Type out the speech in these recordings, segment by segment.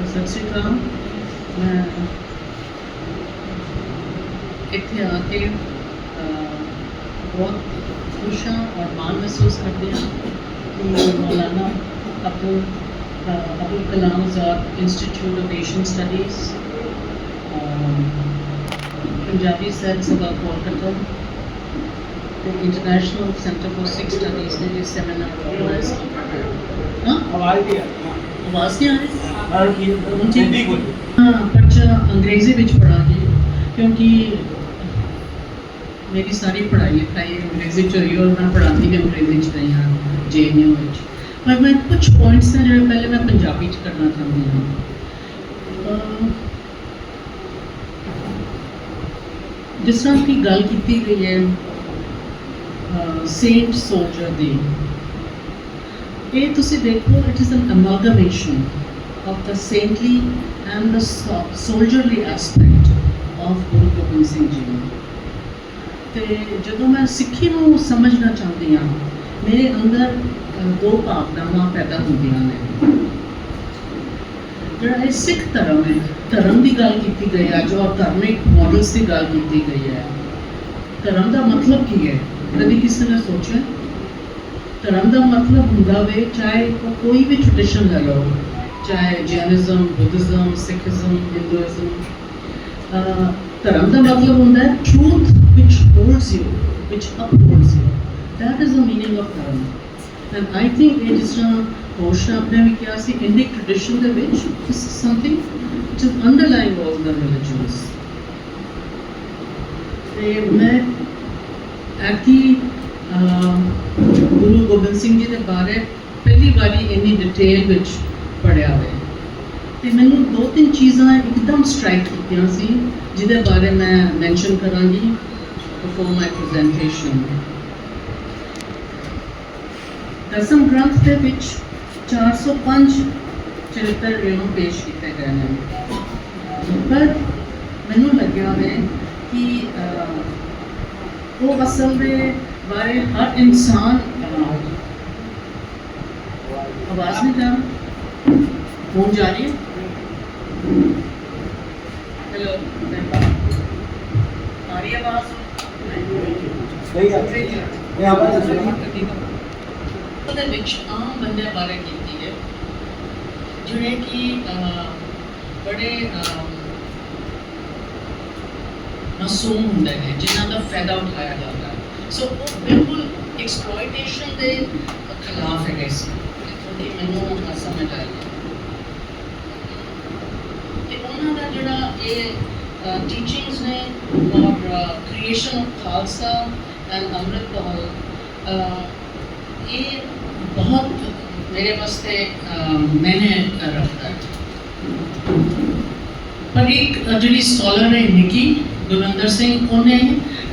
ਸਤਿ ਸ਼੍ਰੀ ਅਕਾਲ। ਮੈਂ ਇੱਥੇ ਆ ਕੇ ਬਹੁਤ ਖੁਸ਼ ਹਾਂ ਔਰ ਮਾਣ ਮਹਿਸੂਸ ਕਰਦੀ ਹਾਂ ਕਿ Maulana Abul Kalam Azad institute of Asian studies, Punjabi Sahit Sabha Kolkata ਤੇ international centre for Sikh studies ਨੇ ਇਹ ਸੈਮੀਨਾਰ ਆਰਗੇਨਾਈਜ਼ ਕੀਤਾ। ਹਾਂ, ਆਵਾਜ਼ ਨਹੀਂ ਆ ਰਹੀ? हाँ, अच्छा अंग्रेज़ी ਵਿੱਚ ਪੜਾਂਗੀ क्योंकि मेरी सारी पढ़ाई लिखाई अंग्रेज़ी ਚ ਹੋਈ और मैं पढ़ाती भी अंग्रेज़ी ਚ रही हाँ JNU ਵਿੱਚ। पर मैं कुछ पॉइंट्स ने ਜਿਹੜੇ ਪਹਿਲੇ मैं ਪੰਜਾਬੀ ਚ ਕਰਨਾ ਚਾਹੁੰਦੀ ਹਾਂ। ਜਿਸ ਤਰ੍ਹਾਂ ਕਿ ਗੱਲ ਕੀਤੀ ਗਈ ਹੈ ਸੇਂਟ ਸੋਲਜਰ ਦੀ, ਇਹ ਤੁਸੀਂ ਦੇਖੋ, it is an amalgamation of the saintly and the soldierly aspect of Guru Gobind Singh Ji। ਤੇ ਜਦੋਂ ਮੈਂ ਸਿੱਖੀ ਨੂੰ ਸਮਝਣਾ ਚਾਹੁੰਦੀ ਹਾਂ, ਮੇਰੇ ਅੰਦਰ ਦੋ ਭਾਵਨਾਵਾਂ ਪੈਦਾ ਹੁੰਦੀਆਂ ਨੇ। ਜਿਹੜਾ ਇਹ ਸਿੱਖ ਧਰਮ ਹੈ, ਧਰਮ ਦੀ ਗੱਲ ਕੀਤੀ ਗਈ ਹੈ, ਜੋ ਧਾਰਮਿਕ ਮੋਡਲਸ ਦੀ ਗੱਲ ਕੀਤੀ ਗਈ ਹੈ। ਧਰਮ ਦਾ ਮਤਲਬ ਕੀ ਹੈ? ਕਦੀ ਕਿਸੇ ਨੇ ਸੋਚਿਆ? ਧਰਮ ਦਾ ਮਤਲਬ ਹੁੰਦਾ ਵੇ, ਚਾਹੇ ਉਹ ਕੋਈ ਵੀ ਟ੍ਰੈਡੀਸ਼ਨ ਲੈ ਲਓ, ਚਾहे जैनिज्म, बुद्धिज्म, सिखिज्म, हिंदुइज्म। धर्म का मतलब होता है truth which holds you, which upholds you. That is the meaning of धर्म। And I think ये जिस तरह होशना आपने भी किया सी Indic tradition ਦੇ ਵਿੱਚ, this is something which is underlying all the religions। ਤੇ ਮੈਂ ਐਤੀ ਗੁਰੂ ਗੋਬਿੰਦ ਸਿੰਘ ਜੀ ਦੇ ਬਾਰੇ ਪਹਿਲੀ ਵਾਰੀ ਇੰਨੀ ਡਿਟੇਲ ਵਿੱਚ ਪੜ੍ਹਿਆ ਹੋਇਆ ਤੇ ਮੈਨੂੰ ਦੋ ਤਿੰਨ ਚੀਜ਼ਾਂ ਇੱਕਦਮ ਸਟ੍ਰਾਈਕ ਕੀਤੀਆਂ ਸੀ, ਜਿਹਦੇ ਬਾਰੇ ਮੈਂ ਮੈਂਸ਼ਨ ਕਰਾਂਗੀ ਬਿਫੋਰ ਮਾਈ ਪ੍ਰੈਜ਼ੈਂਟੇਸ਼ਨ। ਦਸਮ ਗ੍ਰੰਥ ਦੇ ਵਿੱਚ 405 ਚਰਿੱਤਰ ਪੇਸ਼ ਕੀਤੇ ਗਏ ਨੇ, ਪਰ ਮੈਨੂੰ ਲੱਗਿਆ ਹੈ ਕਿ ਉਹ ਅਸਲ ਦੇ ਬਾਰੇ ਹਰ ਇਨਸਾਨ ਆਵਾਜ਼ ਨਹੀਂ ਕਰ फोन जा रही है? हेलो, आ रही है आवाज़? ਉਹਦੇ ਵਿੱਚ ਆਮ ਬੰਦਿਆਂ ਬਾਰੇ ਕੀਤੀ ਹੈ, ਜਿਹੜੇ ਕਿ ਬੜੇ ਮਾਸੂਮ ਹੁੰਦੇ ਨੇ, ਜਿਨ੍ਹਾਂ ਦਾ ਫਾਇਦਾ ਉਠਾਇਆ ਜਾਂਦਾ ਹੈ। ਸੋ ਉਹ ਬਿਲਕੁਲ ਐਕਸਪਲੋਇਟੇਸ਼ਨ ਦੇ ਖਿਲਾਫ ਹੈਗੇ ਸੀ। ਥੋੜੀ ਮੈਨੂੰ ਸਮਝ ਆਈ ਤੇ ਉਹਨਾਂ ਦਾ ਜਿਹੜਾ ਇਹ ਟੀਚਿੰਗਸ ਨੇ ਔਰ ਕ੍ਰੀਏਸ਼ਨ ਆਫ ਖਾਲਸਾ ਐਂਡ ਅੰਮ੍ਰਿਤ महल, ਇਹ ਬਹੁਤ ਮੇਰੇ ਵਾਸਤੇ ਮੈਨੇ ਰੱਖਦਾ ਹੈ। ਪਰ ਇੱਕ ਜਿਹੜੀ ਸਕਾਲਰ ਹੈ ਨਿੱਕੀ ਗੁਰਵਿੰਦਰ ਸਿੰਘ, ਉਹਨੇ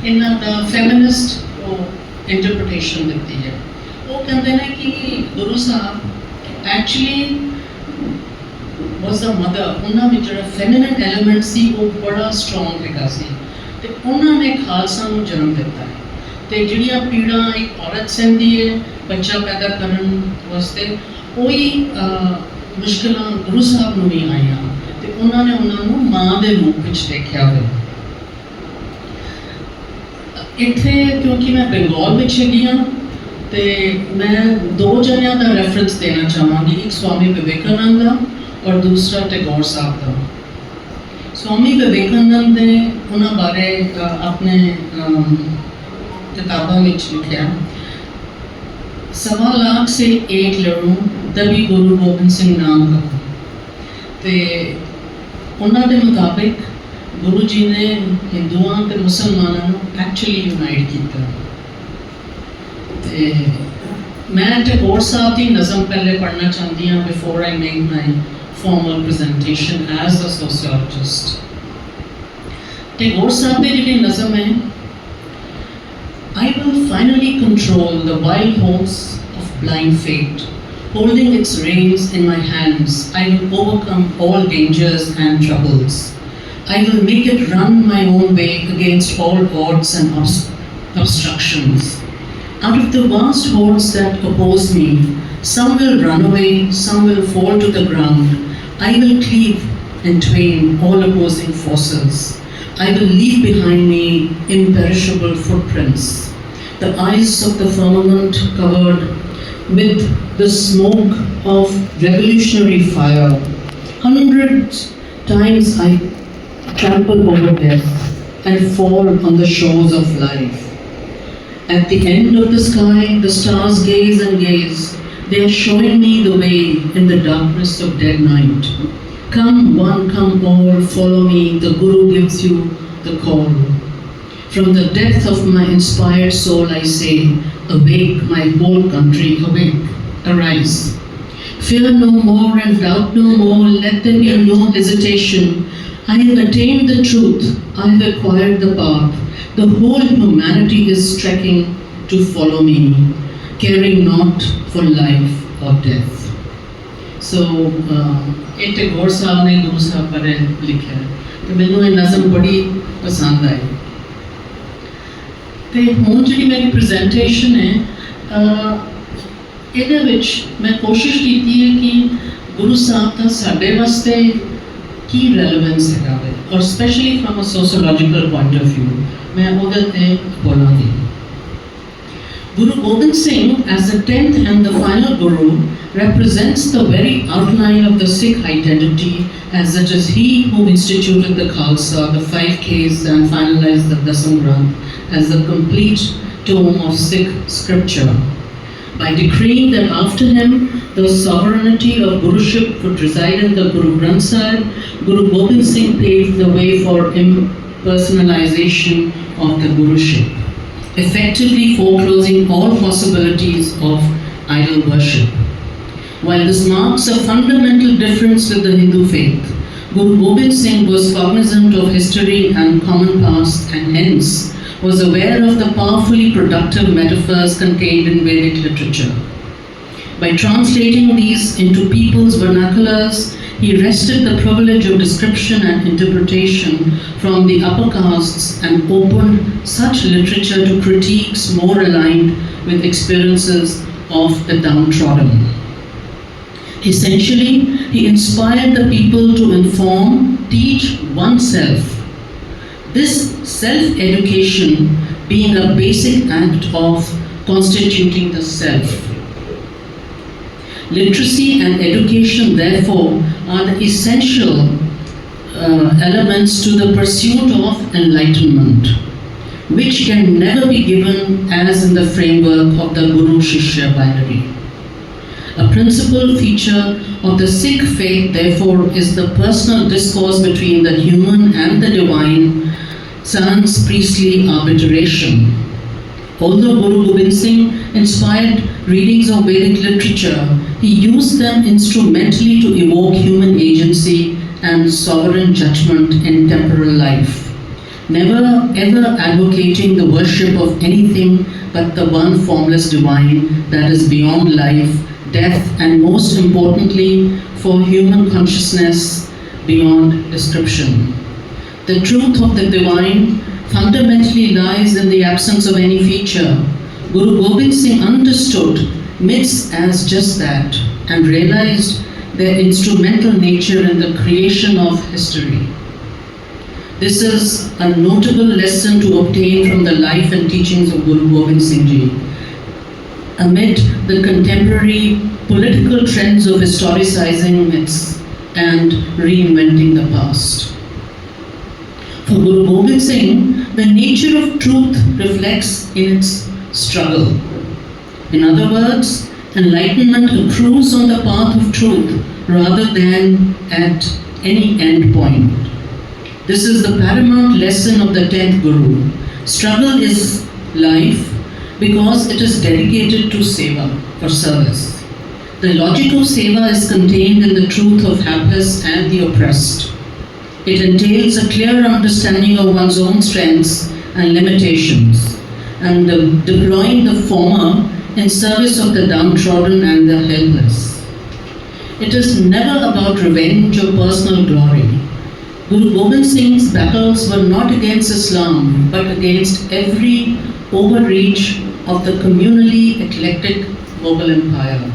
ਇਹਨਾਂ ਦਾ ਫੈਮਿਨਿਸਟ ਉਹ ਇੰਟਰਪ੍ਰੀਟੇਸ਼ਨ ਦਿੱਤੀ ਹੈ। ਉਹ ਕਹਿੰਦੇ ਨੇ ਕਿ Guru Sahib actually was the mother, ਉਹਨਾਂ ਵਿੱਚ ਜਿਹੜਾ ਫੈਮਿਨਿਨ ਐਲੀਮੈਂਟ ਸੀ ਉਹ ਬੜਾ ਸਟਰੋਂਗ ਹੈਗਾ ਸੀ ਤੇ ਉਹਨਾਂ ਨੇ ਖਾਲਸਾ ਨੂੰ ਜਨਮ ਦਿੱਤਾ ਹੈ। ਤੇ ਜਿਹੜੀਆਂ ਪੀੜਾਂ ਇੱਕ ਔਰਤ ਸਹਿੰਦੀ ਹੈ ਬੱਚਾ ਪੈਦਾ ਕਰਨ ਵਾਸਤੇ, ਉਹੀ ਮੁਸ਼ਕਿਲਾਂ ਗੁਰੂ ਸਾਹਿਬ ਨੂੰ ਵੀ ਆਈਆਂ ਤੇ ਉਹਨਾਂ ਨੇ ਉਹਨਾਂ ਨੂੰ ਮਾਂ ਦੇ ਰੂਪ ਵਿੱਚ ਦੇਖਿਆ ਹੋਇਆ। ਇੱਥੇ ਕਿਉਂਕਿ ਮੈਂ ਬੰਗਾਲ ਵਿੱਚ ਹੈਗੀ ਹਾਂ ਤੇ ਮੈਂ ਦੋ ਜਣਿਆਂ ਦਾ ਰੈਫਰੈਂਸ ਦੇਣਾ ਚਾਹਾਂਗੀ, ਇੱਕ ਸਵਾਮੀ ਵਿਵੇਕਾਨੰਦ ਦਾ और दूसरा टैगोर साहब का। स्वामी विवेकानंद ने उन्होंने बारे अपने किताबों में लिखा, 1.25 लाख से एक लड़ूं तभी गुरु गोबिंद सिंह नाम का। ते उन्होंने मुताबिक गुरु जी ने हिंदुओं ते मुसलमानों को एक्चुअली यूनाइट किया। ते मैं टैगोर साहब की नज़म पहले पढ़ना चाहती हाँ before I make my formal presentation as a sociologist। Tagore साहब ने जिहड़ी नज़म है, I will finally control the wild horse of blind fate, holding its reins in my hands I will overcome all dangers and troubles, I will make it run my own way against all odds and obstructions. Out of the vast hordes that oppose me, some will run away, some will fall to the ground, I will cleave in twain all opposing forces. I will leave behind me imperishable footprints, the eyes of the firmament covered with the smoke of revolutionary fire. Hundreds times I trample over death and fall on the shores of life. At the end of the sky, the stars gaze and gaze. They are showing me the way in the darkness of dead night. Come one, come all, follow me, the Guru gives you the call. From the depth of my inspired soul I say, awake my whole country, awake, arise. Fear no more and doubt no more, let there be no hesitation. I have attained the truth, I have acquired the path. The whole humanity is trekking to follow me, caring not for life or death. So, ਇਹ ਟੈਗੋਰ ਸਾਹਿਬ ਨੇ ਗੁਰੂ ਸਾਹਿਬ ਬਾਰੇ ਲਿਖਿਆ ਤੇ ਮੈਨੂੰ ਇਹ ਨਜ਼ਮ ਬੜੀ ਪਸੰਦ ਆਈ ਤੇ ਹੁਣ ਜਿਹੜੀ ਮੇਰੀ ਪ੍ਰੈਜੈਂਟੇਸ਼ਨ ਹੈ ਇਹਦੇ ਵਿੱਚ ਮੈਂ ਕੋਸ਼ਿਸ਼ ਕੀਤੀ ਹੈ ਕਿ ਗੁਰੂ ਸਾਹਿਬ ਦਾ ਸਾਡੇ ਵਾਸਤੇ ਕੀ ਰੈਲੇਵੈਂਸ ਹੈਗਾ ਵੇ ਔਰ specially from a sociological point of view ਮੈਂ ਉਹਦੇ ਤੇ ਬੋਲਾਂਗੀ Guru Gobind Singh, as the 10th and the final Guru, represents the very outline of the Sikh identity, as it is he who instituted the Khalsa, the 5 Ks, and finalized the Dasam Granth as the complete tome of Sikh scripture. By decreeing that after him, the sovereignty of Guruship would reside in the Guru Granth Sahib, Guru Gobind Singh paved the way for impersonalization of the Guruship, effectively foreclosing all possibilities of idol worship. While this marks a fundamental difference with the Hindu faith, Guru Gobind Singh was cognizant of history and common past and hence was aware of the powerfully productive metaphors contained in Vedic literature. By translating these into people's vernaculars, he wrested the privilege of description and interpretation from the upper castes and opened such literature to critiques more aligned with experiences of the downtrodden. Essentially, he inspired the people to inform, teach oneself. This self-education being a basic act of constituting the self. Literacy and education, therefore, are the essential elements to the pursuit of enlightenment, which can never be given as in the framework of the Guru-Shishya binary. A principal feature of the Sikh faith, therefore, is the personal discourse between the human and the divine, sans priestly arbitration. Although Guru Gobind Singh inspired readings of Vedic literature, he used them instrumentally to evoke human agency and sovereign judgment in temporal life, never ever advocating the worship of anything but the one formless divine that is beyond life, death, and most importantly, for human consciousness beyond description. The truth of the divine fundamentally lies in the absence of any feature. Guru Gobind Singh understood myths as just that and realized their instrumental nature in the creation of history. This is a notable lesson to obtain from the life and teachings of Guru Gobind Singh Ji. Amid the contemporary political trends of historicizing myths and reinventing the past. For Guru Gobind Singh, the nature of truth reflects in its struggle. In other words, enlightenment accrues on the path of truth rather than at any end point. This is the paramount lesson of the 10th Guru. Struggle is life because it is dedicated to seva, or service. The logic of seva is contained in the truth of helpless and the oppressed. It entails a clear understanding of one's own strengths and limitations, and deploying the former in service of the downtrodden and the helpless. It is never about revenge or personal glory. Guru Gobind Singh's battles were not against Islam, but against every overreach of the communally eclectic Mughal Empire.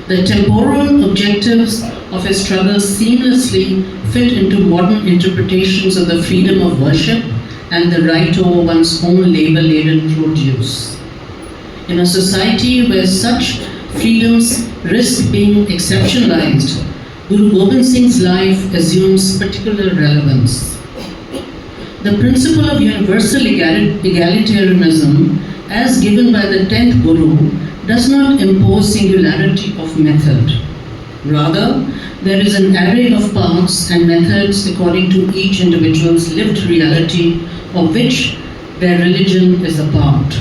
The temporal objectives of his struggle seamlessly fit into modern interpretations of the freedom of worship and the right over one's own labor-laden produce. In a society where such freedoms risk being exceptionalized, Guru Gobind Singh's life assumes particular relevance. The principle of universal egalitarianism, as given by the 10th Guru, does not impose singularity of method. Rather, there is an array of paths and methods according to each individual's lived reality, of which their religion is a part.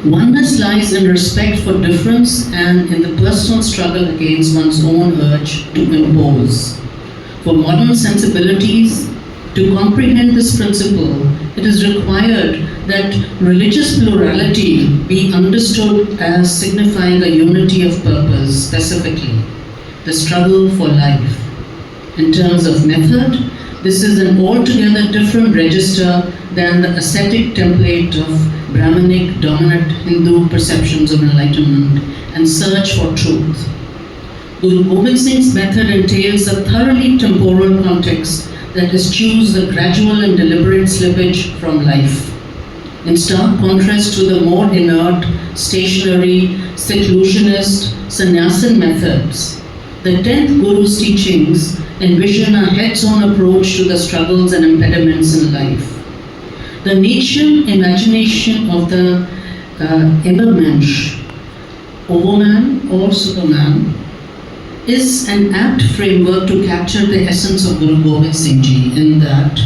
Oneness lies in respect for difference and in the personal struggle against one's own urge to impose. For modern sensibilities to comprehend this principle, it is required that religious plurality be understood as signifying a unity of purpose, specifically the struggle for life. In terms of method, this is an altogether different register than the ascetic template of Brahmanic dominant Hindu perceptions of enlightenment and search for truth. Guru Gobind Singh's method entails a thoroughly temporal context that eschews the gradual and deliberate slippage from life. In stark contrast to the more inert, stationary, seclusionist, sannyasin methods, the 10th Guru's teachings envision a heads-on approach to the struggles and impediments in life. The Nietzschean imagination of the Übermensch, overman or superman, is an apt framework to capture the essence of Guru Gobind Singh Ji in that,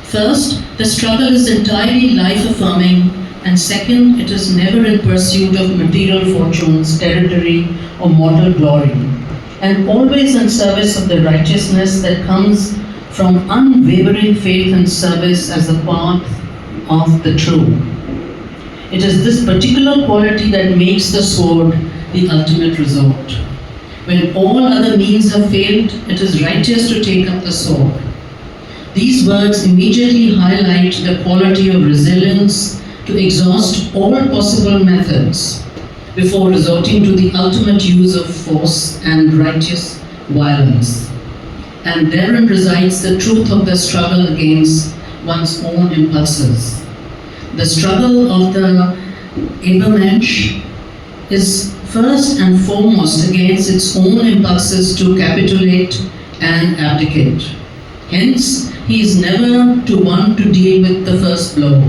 first, the struggle is entirely life-affirming, and second, it is never in pursuit of material fortunes, territory, or mortal glory, and always in service of the righteousness that comes from unwavering faith and service as the path of the true. It is this particular quality that makes the sword the ultimate resort. When all other means have failed, it is righteous to take up the sword. These words immediately highlight the quality of resilience to exhaust all possible methods before resorting to the ultimate use of force and righteous violence. And therein resides the truth of the struggle against one's own impulses. The struggle of the Übermensch is first and foremost against its own impulses to capitulate and abdicate. Hence, he is never one to deal with the first blow.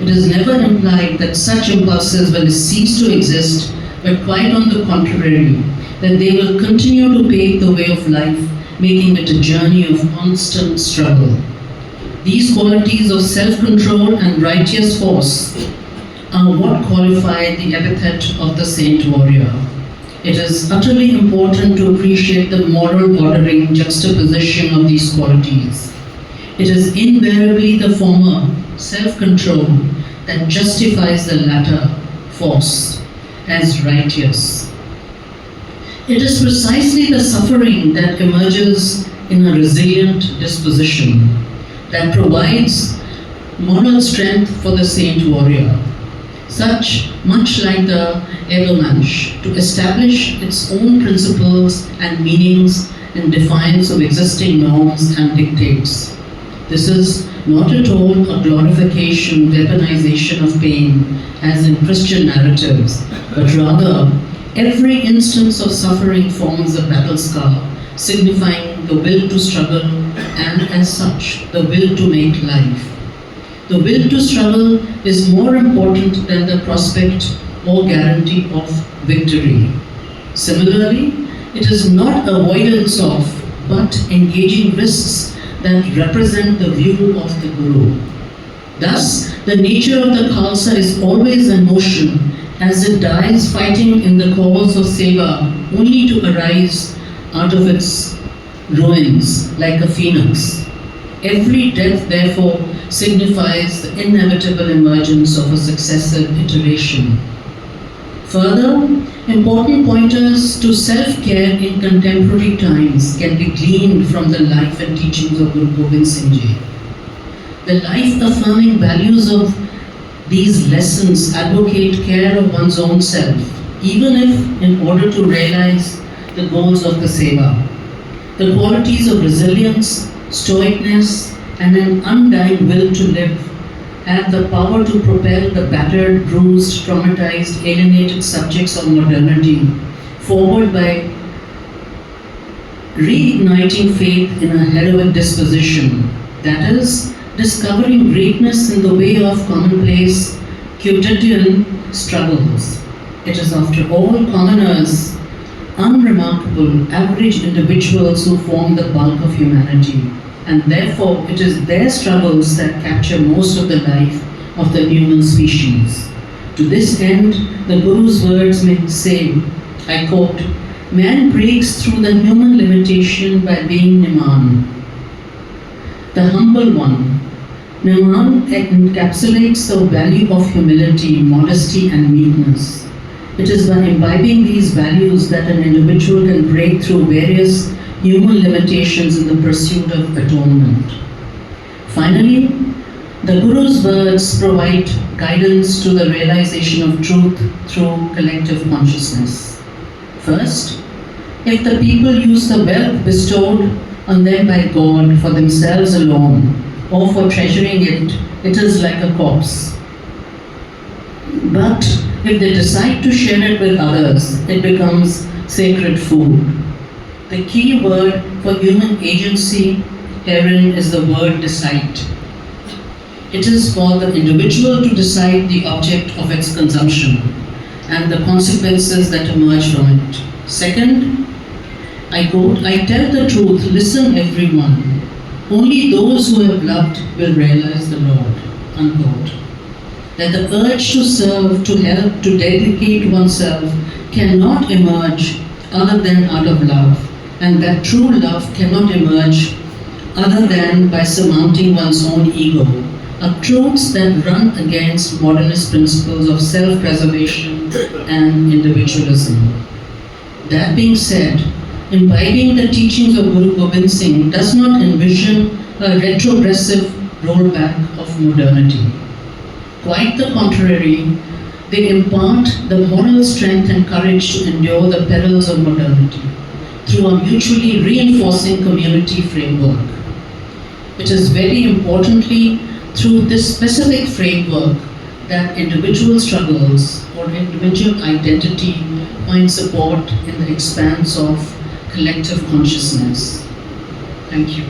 It is never implied that such impulses will cease to exist, but quite on the contrary, that they will continue to pave the way of life, making it a journey of constant struggle. These qualities of self-control and righteous force are what qualify the epithet of the saint warrior. It is utterly important to appreciate the moral bordering juxtaposition of these qualities. It is invariably the former, self-control, that justifies the latter, force, as righteous. It is precisely the suffering that emerges in a resilient disposition that provides moral strength for the saint warrior, much like the Übermensch, to establish its own principles and meanings in defiance of existing norms and dictates. This is not at all a glorification, weaponization of pain, as in Christian narratives, but rather every instance of suffering forms a battle scar, signifying the will to struggle and, as such, the will to make life. The will to struggle is more important than the prospect or guarantee of victory. Similarly, it is not avoidance of, but engaging risks that represent the view of the Guru. Thus, the nature of the Khalsa is always in motion, as it dies fighting in the cause of Seva, only to arise out of its ruins like a phoenix. Every death, therefore, signifies the inevitable emergence of a successive iteration. Further, important pointers to self-care in contemporary times can be gleaned from the life and teachings of Guru Gobind Singh Ji. The life-affirming values of these lessons advocate care of one's own self, even if, in order to realize the goals of the Seva. The qualities of resilience, stoicness, and an undying will to live have the power to propel the battered, bruised, traumatized, alienated subjects of modernity forward by reigniting faith in a heroic disposition, that is, discovering greatness in the way of commonplace, quotidian struggles. It is, after all, commoners, unremarkable, average individuals who form the bulk of humanity, and therefore it is their struggles that capture most of the life of the human species. To this end, the Guru's words may say, I quote, "Man breaks through the human limitation by being Niman, the humble one." Niman encapsulates the value of humility, modesty, and meekness. It is by imbibing these values that an individual can break through various human limitations in the pursuit of atonement. Finally, the Guru's words provide guidance to the realization of truth through collective consciousness. First, if the people use the wealth bestowed on them by God for themselves alone, or for treasuring it, it is like a corpse. But if they decide to share it with others, it becomes sacred food. The key word for human agency herein is the word decide. It is for the individual to decide the object of its consumption and the consequences that emerge from it. Second, I quote, "I tell the truth, listen everyone. Only those who have loved will realize the Lord," unquote. That the urge to serve, to help, to dedicate oneself cannot emerge other than out of love, and that true love cannot emerge other than by surmounting one's own ego, are truths that run against modernist principles of self-preservation and individualism. That being said, imbibing the teachings of Guru Gobind Singh does not envision a retrogressive rollback of modernity. Quite the contrary, they impart the moral strength and courage to endure the perils of modernity through a mutually reinforcing community framework. It is very importantly through this specific framework that individual struggles or individual identity find support in the expanse of collective consciousness. Thank you.